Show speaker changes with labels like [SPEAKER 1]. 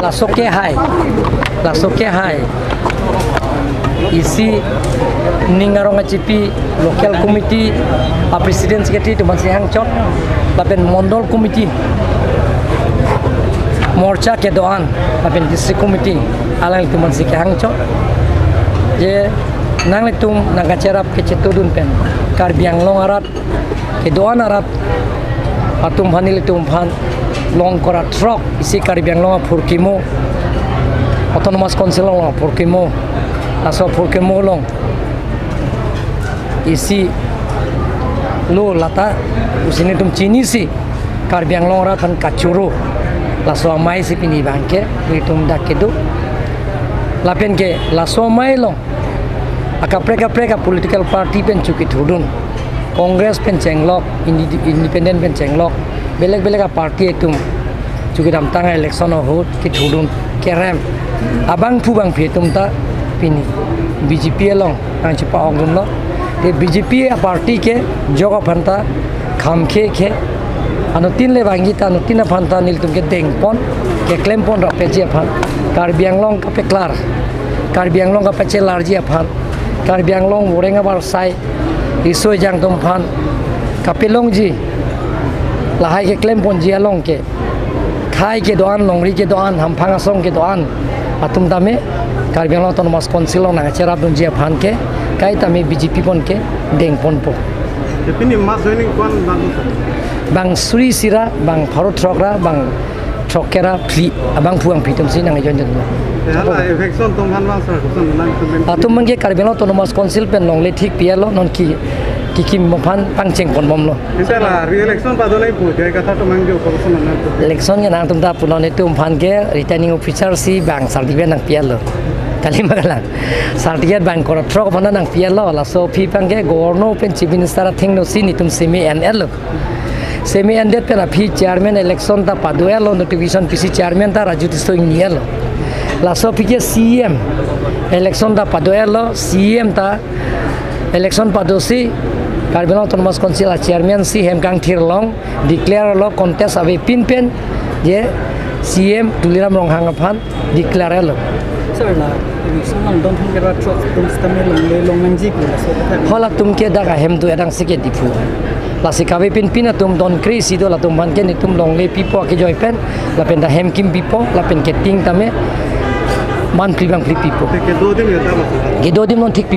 [SPEAKER 1] la soke hai isi ningarong acipi local committee a president secretary tu masih hangcot lapen mondol committee morcha ke doan lapen district committee alal tu masih hangcot je nang letum naga cerap ke cetudun pen karbiang long arat ke doan arat atum hanil tum phan long korat trok isi karbiang long purkimo autonomous council long purkimo aso purkimo long isi lo lata usini tum chini si karbiang long arat han kacuru laso mai si pini bangke ritum dakedu lapen ke laso mai long preka political party pen cuki thudun Congress pen cenglok independent pen cenglok belek party etum cuki dam tanga election ho ki thudun kerem abang pu bang phetum ta pini BJP long nang chipa ongum lo de BJP party ke joga phanta khamkhe khe anu tin le bangi ta anu tin phanta nil tum ke dengpon ke klempon ra peje phan karbiang long ka pe klar karbiang long ka pe chelar ji phan karbiang long morenga bar sai isoi jang tom phan kapelong ji lahai ke klem pon ji along ke khai ke doan longri ke doan ham phanga song ke doan atum tame karbiang long ton mas konsil na chera dun ji phan ke kai tame BJP pon ke deng pon po
[SPEAKER 2] pini mas joining kon
[SPEAKER 1] bang suri sira bang pharo trokra bang trokera pli abang puang pitum sin nang jon jon
[SPEAKER 2] hala election tom han mas nang
[SPEAKER 1] atum mangge karbiang autonomous council pen longle thik pialo non ki kim mophan pangcheng pon bomlo
[SPEAKER 2] isala re-election padonai pu jai katha to mangge opposition nang
[SPEAKER 1] election ge nang tum da punone tum phan ge returning officer si bang certificate nang pialo kali magalang certificate bang kora trok phana nang pialo la so phi pangge governor pen chief minister thing no si ni tum semi NL semi ended pen phi chairman election ta paduelo notification PC chairman ta raju tisto nielo la so phi ke CM election ta paduelo CM ta election padosi karbiang autonomous council chairman si hemkang thirlong declare lo contest abe pinpen je CM tuliram ronghang phan declare lo
[SPEAKER 3] sir la election nang don thang kera trok tum stame long nangji ko so
[SPEAKER 1] hola tum ke daga hem du edang sike dipu la sikabe pin tum don kri sido la tum man ke ni tum long le pipo ke joy pen la pen da hem kim pipo la pen ke ting tame man pribang pipo
[SPEAKER 2] ke do din
[SPEAKER 1] ge do dim non thik